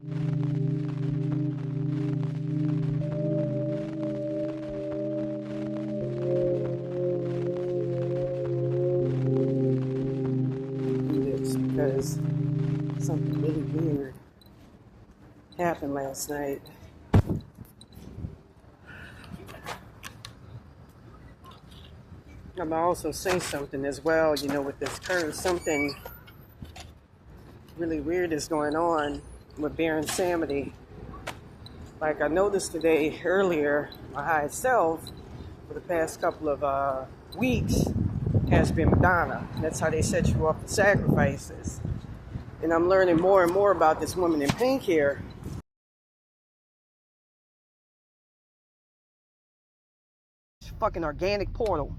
Because something really weird happened last night. I'm gonna also say something as well, with this curse. Something really weird is going on with Baron Samedi. Like I noticed today earlier, my high self for the past couple of weeks has been Madonna. That's how they set you up for sacrifices. And I'm learning more and more about this woman in pink here. Fucking organic portal.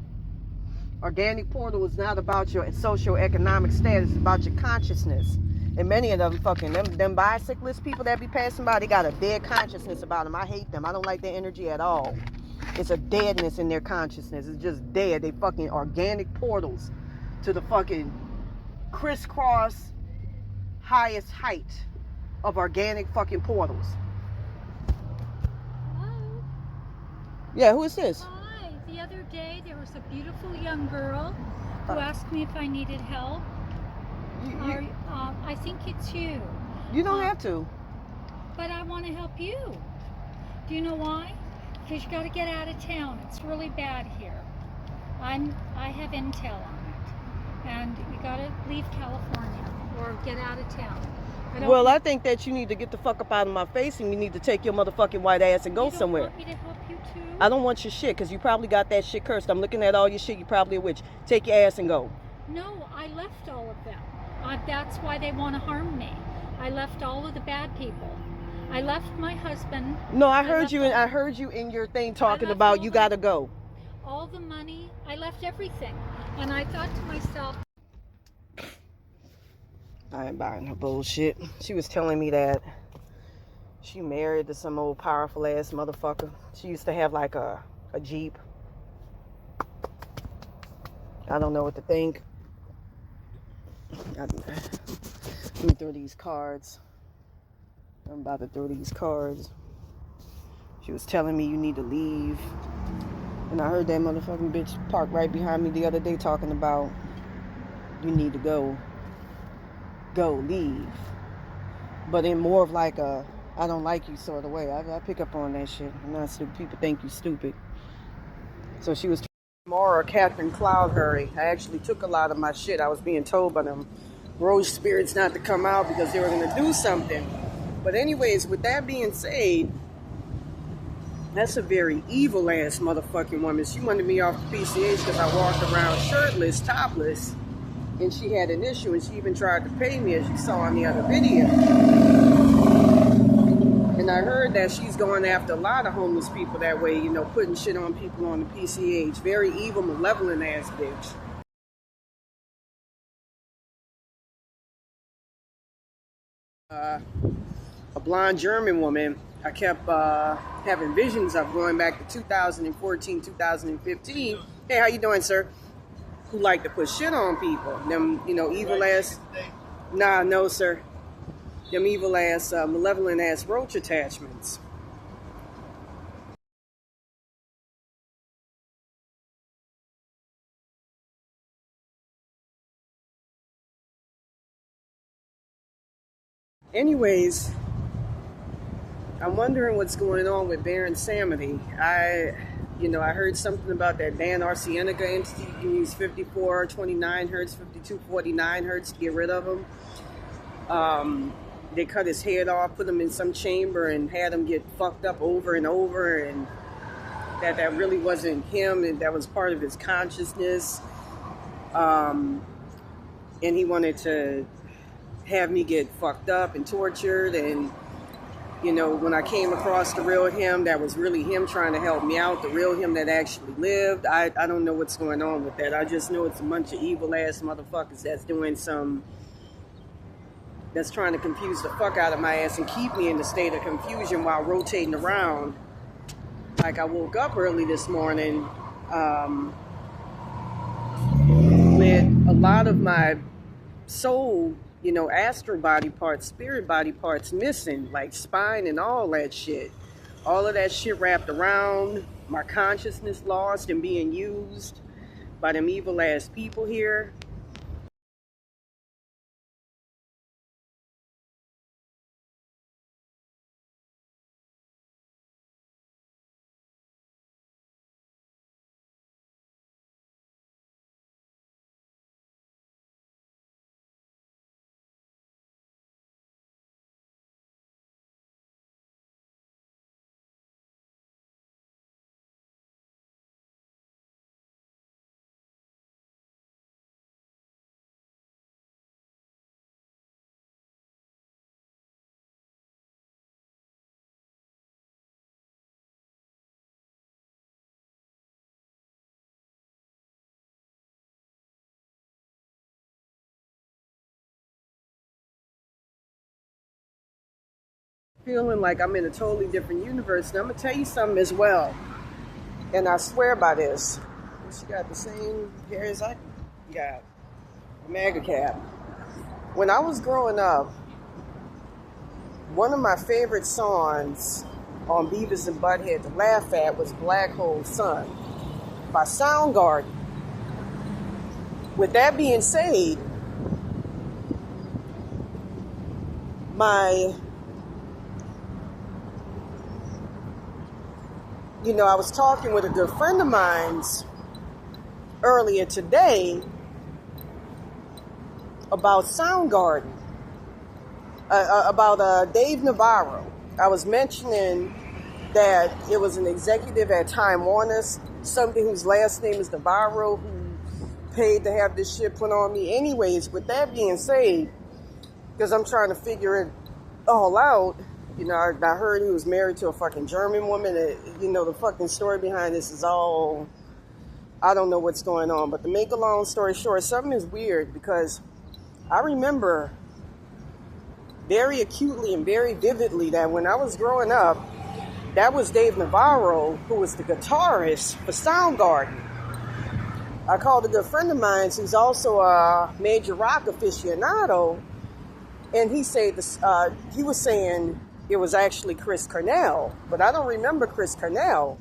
Organic portal is not about your socioeconomic status, it's about your consciousness. And many of them fucking, them bicyclist people that be passing by, they got a dead consciousness about them. I hate them. I don't like their energy at all. It's a deadness in their consciousness. It's just dead. They fucking organic portals to the fucking crisscross highest height of organic fucking portals. Hello? Yeah, who is this? Hi. The other day there was a beautiful young girl who asked me if I needed help. I think it's you. You don't have to. But I want to help you. Do you know why? Because you got to get out of town. It's really bad here. I have intel on it. And you got to leave California or get out of town. I think that you need to get the fuck up out of my face and you need to take your motherfucking white ass and go somewhere. You don't want me to help you too? I don't want your shit because you probably got that shit cursed. I'm looking at all your shit. You probably a witch. Take your ass and go. No, I left all of them. That's why they want to harm me. I left all of the bad people. I left my husband. No, I heard you in your thing talking about you gotta go. All the money, I left everything. And I thought to myself, I ain't buying her bullshit. She was telling me that she married to some old powerful ass motherfucker. She used to have like a Jeep. I don't know what to think. Let me throw these cards. I'm about to throw these cards. She was telling me you need to leave. And I heard that motherfucking bitch park right behind me the other day talking about you need to go. Go, leave. But in more of like a I don't like you sort of way. I pick up on that shit. I'm not stupid. People think you stupid. So she was Mara Catherine Cloudhurry. I actually took a lot of my shit. I was being told by them rogue spirits not to come out because they were going to do something. But anyways, with that being said, that's a very evil ass motherfucking woman. She wanted me off the PCH because I walked around shirtless, topless, and she had an issue, and she even tried to pay me, as you saw in the other video. And I heard that she's going after a lot of homeless people that way, putting shit on people on the PCH. Very evil, malevolent ass bitch. A blonde German woman I kept having visions of going back to 2014, 2015. Hey, how you doing, sir? Who like to put shit on people. Them, evil ass. Nah, no, sir. Them evil ass, malevolent ass roach attachments. Anyways, I'm wondering what's going on with Baron Samedi. I heard something about that Dan Arcienega entity. You use 5429 hertz, 5249 hertz to get rid of him. They cut his head off, put him in some chamber, and had him get fucked up over and over, and that really wasn't him, and that was part of his consciousness. And he wanted to have me get fucked up and tortured, and when I came across the real him, that was really him trying to help me out, the real him that actually lived. I don't know what's going on with that. I just know it's a bunch of evil ass motherfuckers that's trying to confuse the fuck out of my ass and keep me in the state of confusion while rotating around. Like I woke up early this morning with a lot of my soul you know, astral body parts, spirit body parts missing, like spine and all that shit. All of that shit wrapped around, my consciousness lost and being used by them evil ass people here. Feeling like I'm in a totally different universe. And I'm going to tell you something as well. And I swear by this. She got the same hair as I got. A MAGA cap. When I was growing up, one of my favorite songs on Beavis and Butthead to laugh at was Black Hole Sun by Soundgarden. With that being said, I was talking with a good friend of mine's earlier today about Soundgarden, about Dave Navarro. I was mentioning that it was an executive at Time Warner, somebody whose last name is Navarro, who paid to have this shit put on me. Anyways, with that being said, because I'm trying to figure it all out, I heard he was married to a fucking German woman. The fucking story behind this is all, I don't know what's going on. But to make a long story short, something is weird because I remember very acutely and very vividly that when I was growing up, that was Dave Navarro, who was the guitarist for Soundgarden. I called a good friend of mine who's also a major rock aficionado, and he said he was saying it was actually Chris Cornell, but I don't remember Chris Cornell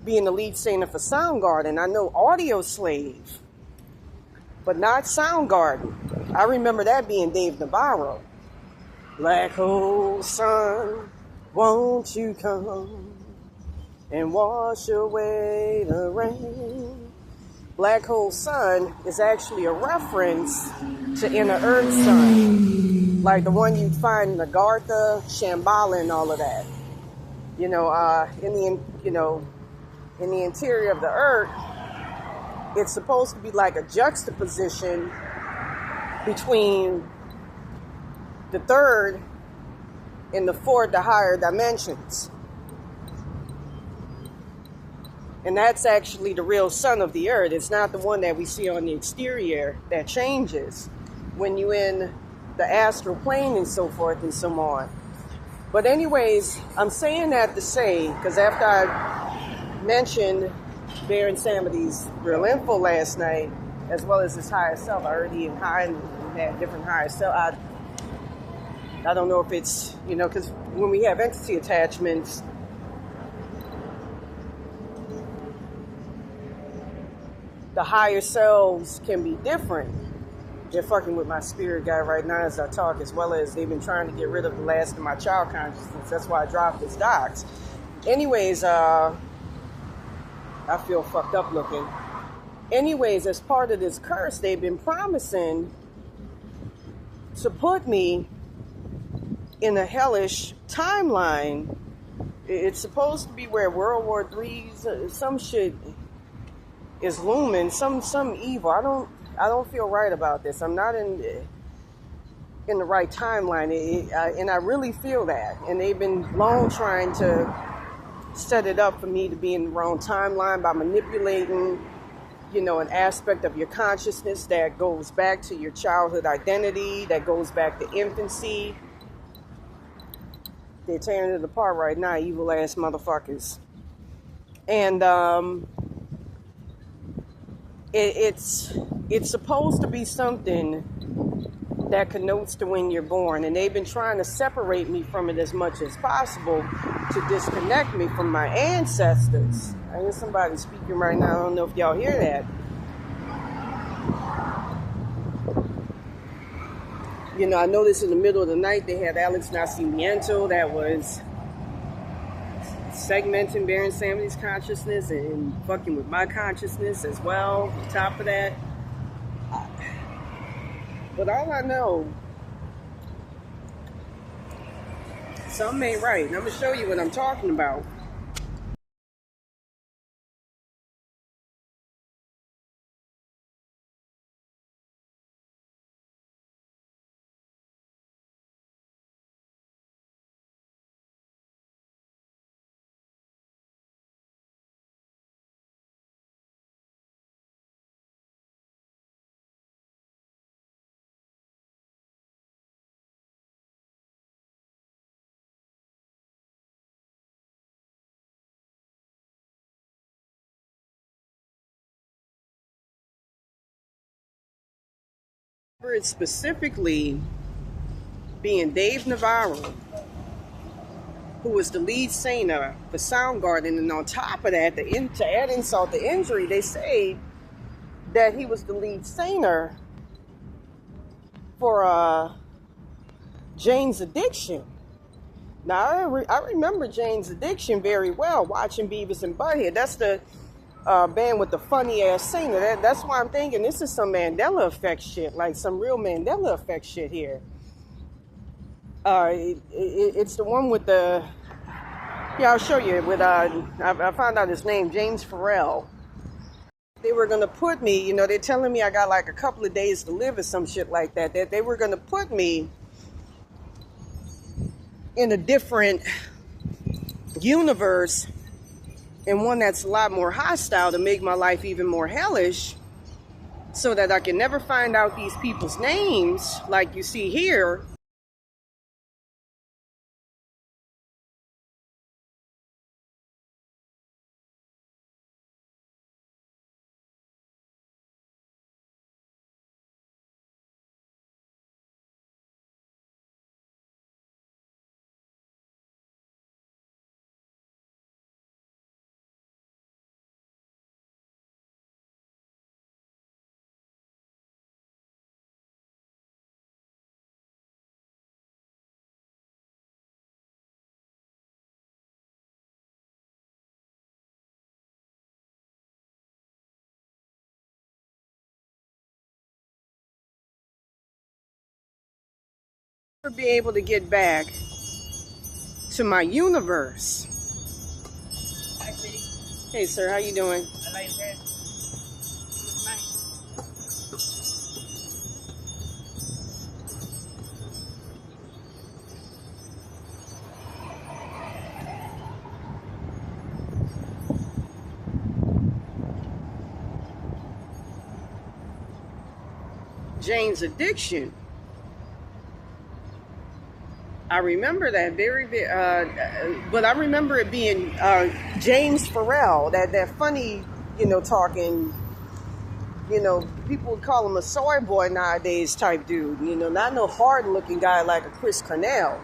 being the lead singer for Soundgarden. I know Audioslave, but not Soundgarden. I remember that being Dave Navarro. Black hole sun, won't you come and wash away the rain? Black hole sun is actually a reference to Inner Earth Sun, like the one you'd find in Agartha, Shambhala, and all of that. In the interior of the Earth, it's supposed to be like a juxtaposition between the third and the fourth, the higher dimensions. And that's actually the real sun of the earth. It's not the one that we see on the exterior that changes when you're in the astral plane and so forth and so on. But anyways, I'm saying that to say, because after I mentioned Baron Samity's real info last night, as well as his higher self, I heard he high and had different higher self. I don't know if it's, because when we have entity attachments, the higher selves can be different. They're fucking with my spirit guy right now as I talk, as well as they've been trying to get rid of the last of my child consciousness. That's why I dropped this docs. Anyways, I feel fucked up looking. Anyways, as part of this curse, they've been promising to put me in a hellish timeline. It's supposed to be where World War III's some shit is looming, some evil. I don't feel right about this. I'm not in the right timeline, and I really feel that. And they've been long trying to set it up for me to be in the wrong timeline by manipulating, an aspect of your consciousness that goes back to your childhood identity, that goes back to infancy. They're tearing it apart right now, evil ass motherfuckers. And it's supposed to be something that connotes to when you're born. And they've been trying to separate me from it as much as possible to disconnect me from my ancestors. I hear somebody speaking right now. I don't know if y'all hear that. You know, I noticed in the middle of the night they had Alex Nascimento that was segmenting Baron Samuel's consciousness and fucking with my consciousness as well, on top of that. But all I know, something ain't right. And I'm going to show you what I'm talking about. It's specifically being Dave Navarro, who was the lead singer for Soundgarden, and on top of that, to add insult to injury, they say that he was the lead singer for Jane's Addiction. Now, I remember Jane's Addiction very well, watching Beavis and Butthead. That's the band with the funny-ass singer. That's why I'm thinking this is some Mandela effect shit, like some real Mandela effect shit here. It's the one with the... Yeah, I'll show you. With I found out his name, James Farrell. They were going to put me, you know, they're telling me I got like a couple of days to live or some shit like that. That they were going to put me in a different universe, and one that's a lot more hostile, to make my life even more hellish, so that I can never find out these people's names like you see here. Never be able to get back to my universe. Hi, sweetie. Hey, sir, how you doing? I like your hair. You look nice. Jane's Addiction. I remember that but I remember it being James Farrell, that funny, you know, talking, you know, people would call him a soy boy nowadays type dude, you know, not no hard looking guy like a Chris Cornell.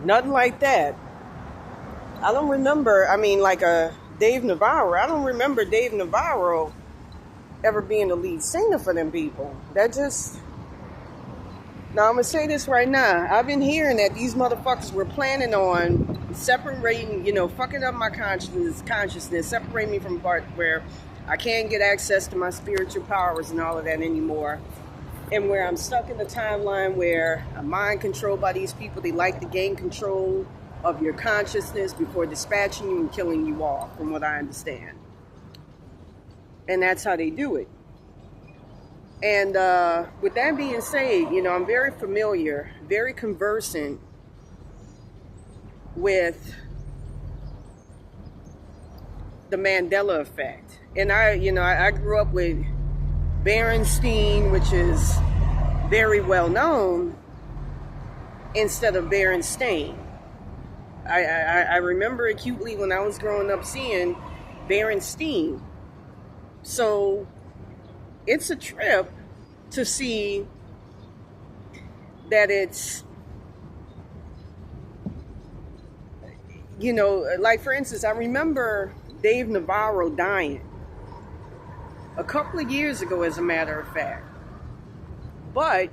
Nothing like that. I don't remember, I mean, like a Dave Navarro. I don't remember Dave Navarro ever being the lead singer for them people. That just... Now, I'm going to say this right now. I've been hearing that these motherfuckers were planning on separating, you know, fucking up my consciousness, separating me from part where I can't get access to my spiritual powers and all of that anymore. And where I'm stuck in the timeline where I'm mind controlled by these people. They like to gain control of your consciousness before dispatching you and killing you off, from what I understand. And that's how they do it. And with that being said, you know, I'm very familiar, very conversant with the Mandela effect. And I grew up with Berenstein, which is very well known, instead of Berenstain. I remember acutely when I was growing up seeing Berenstein. So it's a trip to see that it's, you know, like for instance, I remember Dave Navarro dying a couple of years ago, as a matter of fact. But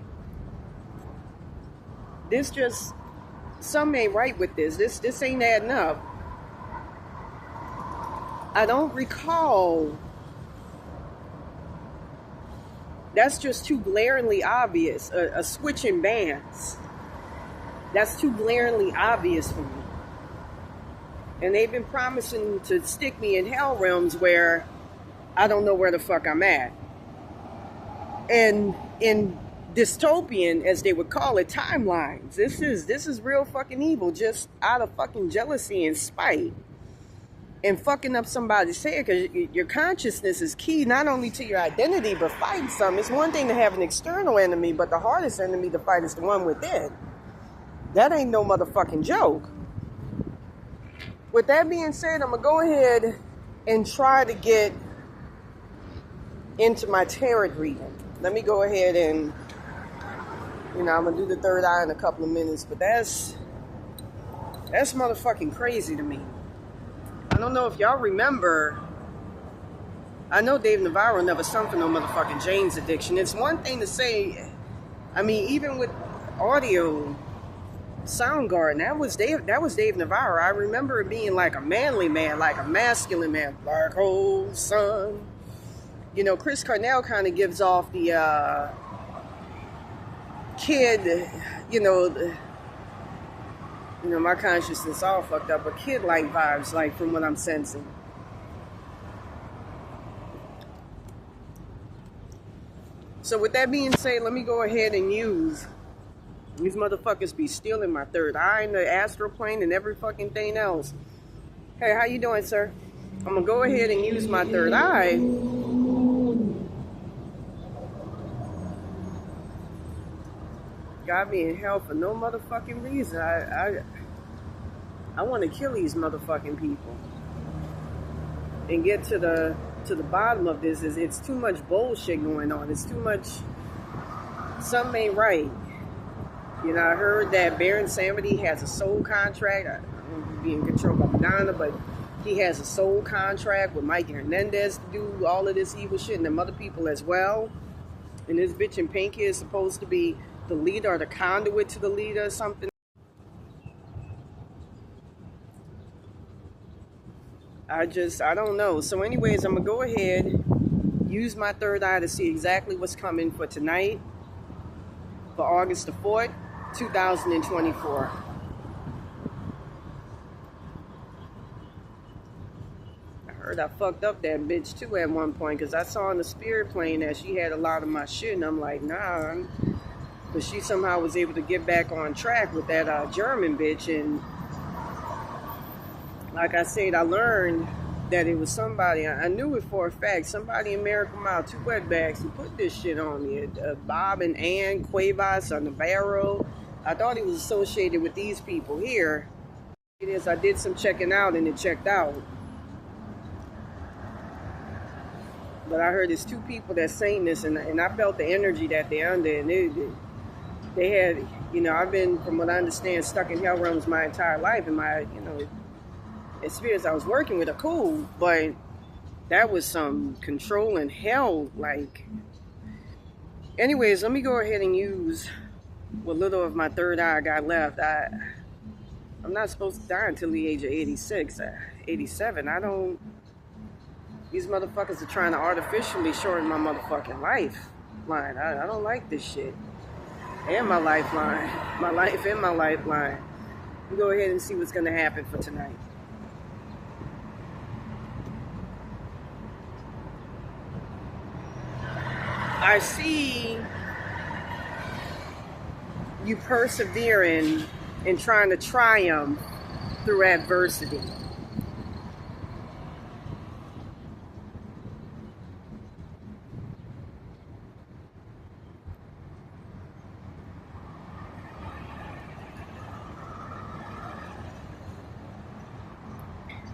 this just, something ain't right with this. This ain't adding up. I don't recall. That's just too glaringly obvious. A switch in bands. That's too glaringly obvious for me. And they've been promising to stick me in hell realms where I don't know where the fuck I'm at. And in dystopian, as they would call it, timelines. This is real fucking evil, just out of fucking jealousy and spite. And fucking up somebody's head, because your consciousness is key not only to your identity, but fighting something. It's one thing to have an external enemy, but the hardest enemy to fight is the one within. That ain't no motherfucking joke. With that being said, I'm going to go ahead and try to get into my tarot reading. Let me go ahead and, you know, I'm going to do the third eye in a couple of minutes, but that's motherfucking crazy to me. I don't know if y'all remember, I know Dave Navarro never suffered no motherfucking Jane's addiction. It's one thing to say, I mean, even with audio, Soundgarden, that was Dave Navarro. I remember it being like a manly man, like a masculine man. Black hole sun. You know, Chris Cornell kind of gives off the kid, you know, my consciousness all fucked up, but kid-like vibes, like from what I'm sensing. So with that being said, let me go ahead and use, these motherfuckers be stealing my third eye and the astral plane and every fucking thing else. Hey, how you doing, sir? I'm gonna go ahead and use my third eye. Got me in hell for no motherfucking reason. I want to kill these motherfucking people and get to the bottom of this. It's too much bullshit going on. It's too much. Something ain't right. You know, I heard that Baron Samedi has a soul contract. I don't know if he's being controlled by Madonna, but he has a soul contract with Mike Hernandez to do all of this evil shit and them other people as well. And this bitch in pink is supposed to be the leader or the conduit to the leader or something. I don't know. So anyways, I'm going to go ahead, use my third eye to see exactly what's coming for tonight, for August the 4th, 2024. I heard I fucked up that bitch too at one point, because I saw on the spirit plane that she had a lot of my shit, and I'm like, nah. But she somehow was able to get back on track with that German bitch, and like I said, I learned that it was somebody, I knew it for a fact, somebody in Miracle Mile, 2 wetbacks, who put this shit on me. Bob and Ann Cuevas or Navarro. I thought he was associated with these people here. It is, I did some checking out and it checked out. But I heard there's 2 people that's saying this, and I felt the energy that they're under, and they had, you know, I've been, from what I understand, stuck in hell realms my entire life, and my, you know, spirits I was working with are cool, but that was some controlling hell, like. Anyways, let me go ahead and use what little of my third eye I got left. I'm not supposed to die until the age of 86, 87. These motherfuckers are trying to artificially shorten my motherfucking lifeline. I don't like this shit. And my lifeline. My life and my lifeline. We'll go ahead and see what's going to happen for tonight. I see you persevering and trying to triumph through adversity.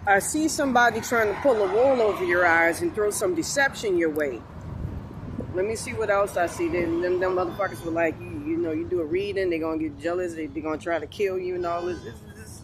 I see somebody trying to pull a wool over your eyes and throw some deception your way. Let me see what else I see. Then them motherfuckers were like, you know, you do a reading, they're gonna get jealous, they're gonna try to kill you and all this.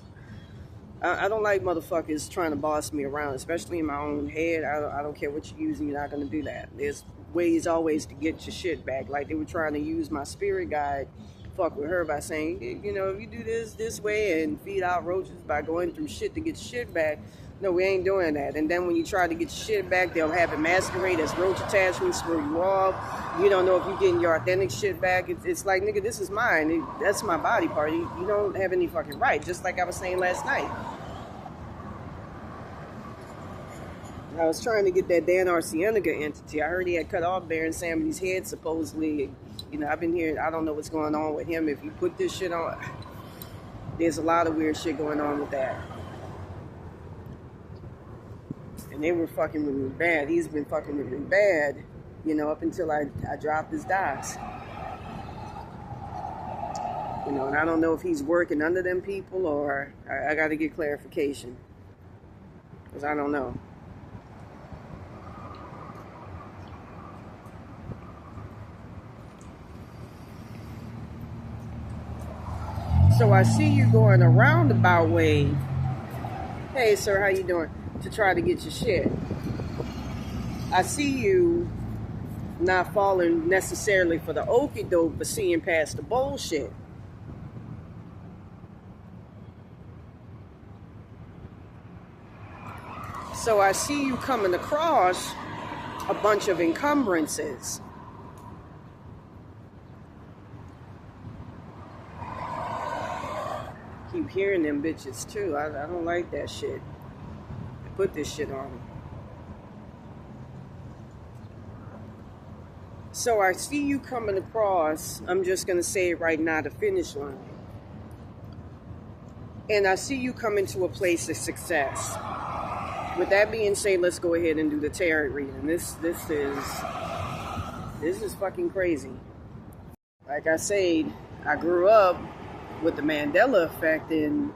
I don't like motherfuckers trying to boss me around, especially in my own head. I don't care what you're using, you're not gonna do that. There's ways always to get your shit back. Like they were trying to use my spirit guide, fuck with her by saying, you know, if you do this way and feed out roaches by going through shit to get shit back. No, we ain't doing that. And then when you try to get your shit back, they'll have it masquerade as roach attachments, screw you off. You don't know if you're getting your authentic shit back. It's like, nigga, this is mine. That's my body part. You don't have any fucking right. Just like I was saying last night. I was trying to get that Dan Cienega entity. I heard he had cut off Baron Samuel's head, supposedly. You know, I've been hearing, I don't know what's going on with him. If you put this shit on, there's a lot of weird shit going on with that. And they were fucking with me bad. He's been fucking with me bad, you know, up until I dropped his docs. You know, and I don't know if he's working under them people or I got to get clarification. Because I don't know. So I see you going a roundabout way. Hey, sir, how you doing? To try to get your shit. I see you not falling necessarily for the okie doke, but seeing past the bullshit. So I see you coming across a bunch of encumbrances. Keep hearing them bitches too. I don't like that shit. Put this shit on them. So I see you coming across, I'm just going to say it right now, the finish line. And I see you coming to a place of success. With that being said, let's go ahead and do the tarot reading. This is fucking crazy. Like I said, I grew up with the Mandela effect and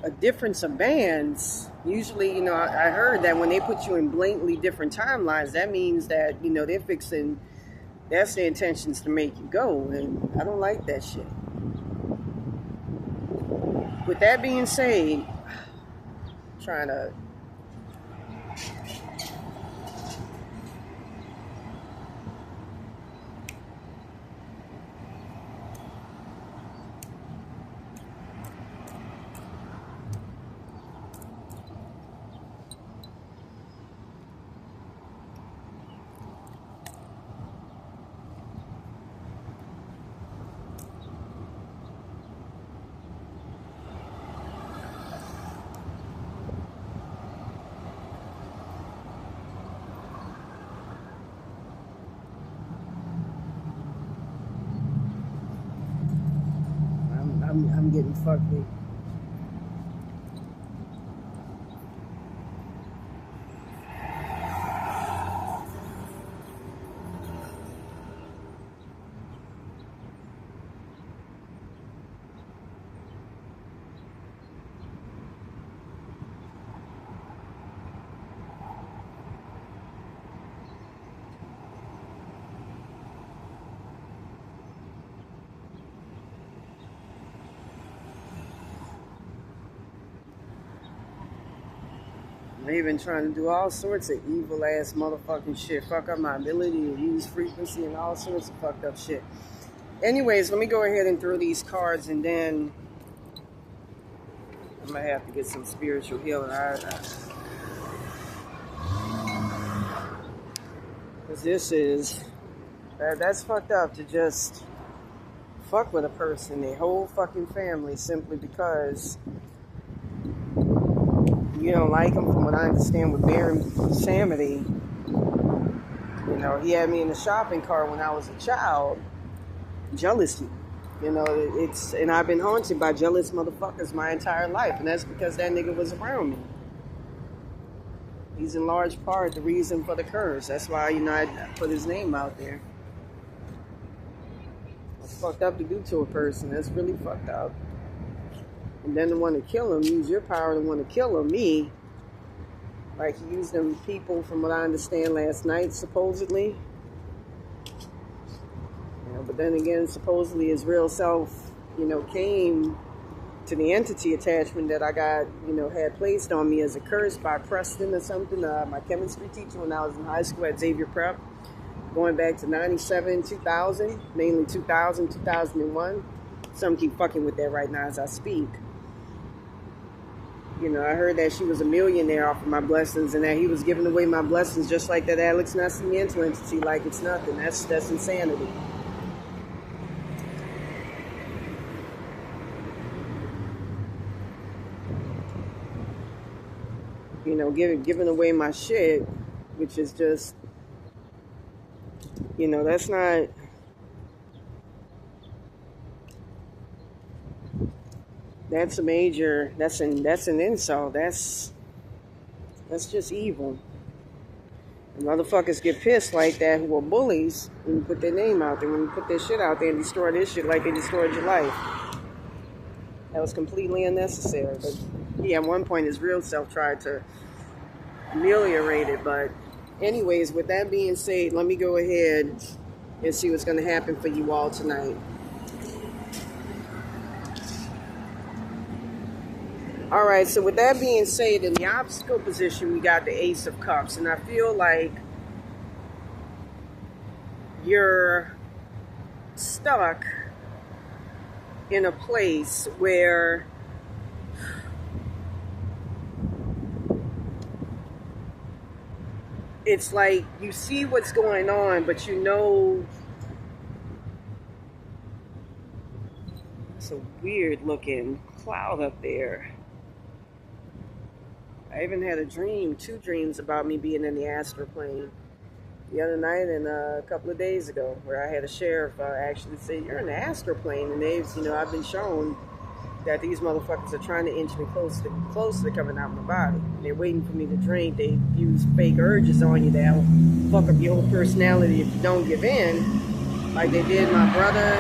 a difference of bands. Usually, you know, I heard that when they put you in blatantly different timelines, that means that, you know, they're fixing, that's their intentions to make you go. And I don't like that shit. With that being said, trying to I'm getting fucked with. They've been trying to do all sorts of evil ass motherfucking shit. Fuck up my ability to use frequency and all sorts of fucked up shit. Anyways, let me go ahead and throw these cards and then I'm gonna have to get some spiritual healing. Because this is, that's fucked up to just fuck with a person, their whole fucking family, simply because you don't like him. From what I understand with Baron Samedi, you know, he had me in the shopping cart when I was a child. Jealousy, you know, it's, and I've been haunted by jealous motherfuckers my entire life, and that's because that nigga was around me. He's in large part the reason for the curse. That's why, you know, I put his name out there. It's fucked up to do to a person. That's really fucked up. And then to want to kill him, use your power to want to kill him, me. Like he used them people, from what I understand, last night, supposedly. But then again, supposedly his real self, came to the entity attachment that I got, had placed on me as a curse by Preston or something, my chemistry teacher when I was in high school at Xavier Prep, going back to 97, 2000, mainly 2000, 2001. Some keep fucking with that right now as I speak. I heard that she was a millionaire off of my blessings and that he was giving away my blessings just like that Alex Nascimento entity like it's nothing. That's insanity. Giving away my shit, which is just, that's not, that's a major, that's an insult. That's just evil. And motherfuckers get pissed like that who are bullies when you put their name out there, when you put their shit out there and destroy this shit like they destroyed your life. That was completely unnecessary. But yeah, at one point his real self tried to ameliorate it. But anyways, with that being said, let me go ahead and see what's going to happen for you all tonight. All right, so with that being said, in the obstacle position, we got the Ace of Cups. And I feel like you're stuck in a place where it's like you see what's going on, but it's a weird looking cloud up there. I even had two dreams about me being in the astral plane the other night and a couple of days ago, where I had a sheriff actually say, "You're in the astral plane," and I've been shown that these motherfuckers are trying to inch me closer to coming out of my body. And they're waiting for me to drink. They use fake urges on you that'll fuck up your whole personality if you don't give in, like they did my brother,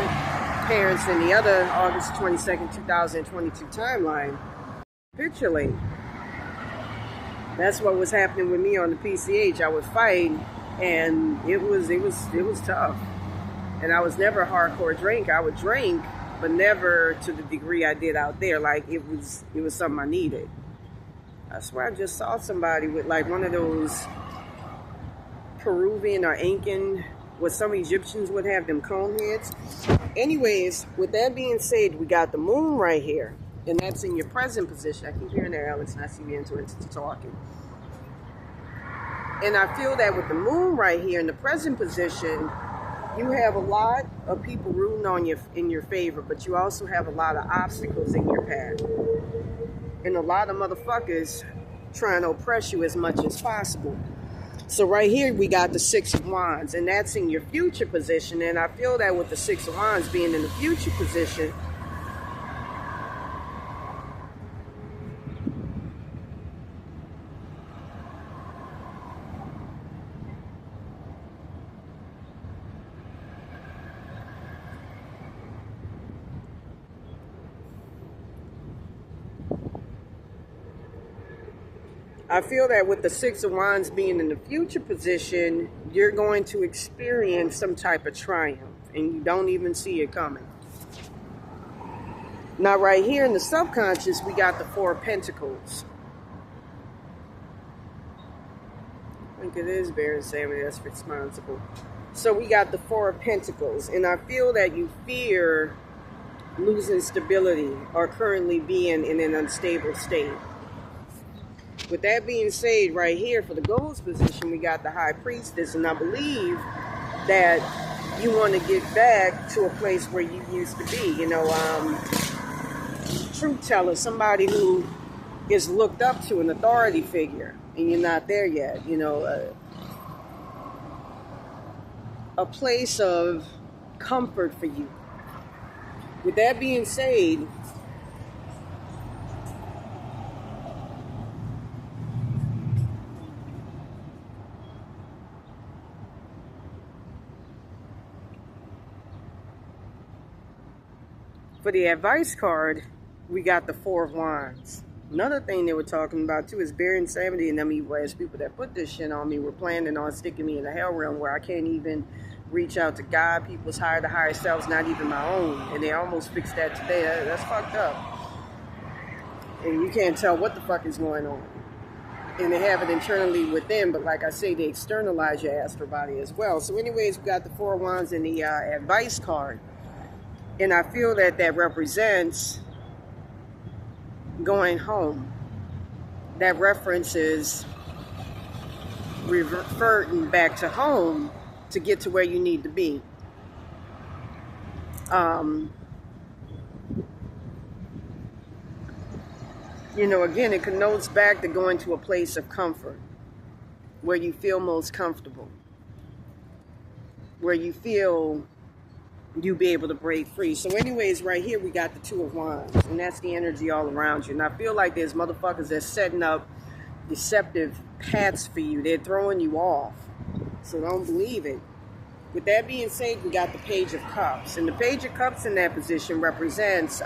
parents in the other August 22nd, 2022 timeline. Capitulate. That's what was happening with me on the PCH. I would fight, and it was tough. And I was never a hardcore drinker. I would drink, but never to the degree I did out there. Like it was something I needed. I swear I just saw somebody with like one of those Peruvian or Incan, what some Egyptians would have, them cone heads. Anyways, with that being said, we got the moon right here. And that's in your present position. I keep hearing that, Alex, and I see me into talking. And I feel that with the moon right here in the present position, you have a lot of people rooting on you in your favor, but you also have a lot of obstacles in your path. And a lot of motherfuckers trying to oppress you as much as possible. So right here, we got the Six of Wands, and that's in your future position. And I feel that with the Six of Wands being in the future position, I feel that with the Six of Wands being in the future position, you're going to experience some type of triumph, and you don't even see it coming. Now, right here in the subconscious, we got the Four of Pentacles. I think it is Baron Sammy that's responsible. So we got the Four of Pentacles, and I feel that you fear losing stability or currently being in an unstable state. With that being said, right here for the goals position, we got the High Priestess, and I believe that you want to get back to a place where you used to be. Truth teller, somebody who is looked up to, an authority figure, and you're not there yet. A place of comfort for you. With that being said, for the advice card, we got the Four of Wands. Another thing they were talking about too is Bear Insanity and them evil ass people that put this shit on me were planning on sticking me in the hell realm where I can't even reach out to God, people's higher selves, not even my own. And they almost fixed that today. That's fucked up. And you can't tell what the fuck is going on. And they have it internally within, but like I say, they externalize your astral body as well. So anyways, we got the Four of Wands and the advice card. And I feel that that represents going home. That references reverting back to home to get to where you need to be. You know, again, it connotes back to going to a place of comfort, where you feel most comfortable, where you feel you'll be able to break free. So anyways, right here, we got the Two of Wands, and that's the energy all around you. And I feel like there's motherfuckers that's setting up deceptive paths for you. They're throwing you off. So don't believe it. With that being said, we got the Page of Cups. And the Page of Cups in that position represents...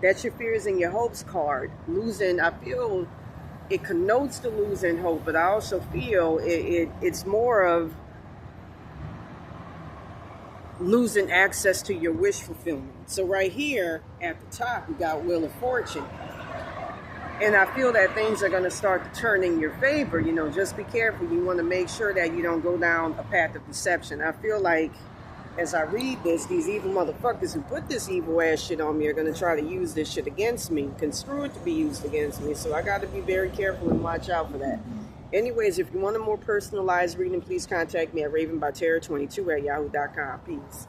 that's your fears and your hopes card. Losing, I feel it connotes the losing hope, but I also feel it's more of losing access to your wish fulfillment. So right here at the top, we got Wheel of Fortune. And I feel that things are going to start to turn in your favor. You know, just be careful. You want to make sure that you don't go down a path of deception. I feel like as I read this, these evil motherfuckers who put this evil ass shit on me are going to try to use this shit against me, construe it to be used against me. So I got to be very careful and watch out for that. Anyways, if you want a more personalized reading, please contact me at RavenWilliams2222 at yahoo.com. Peace.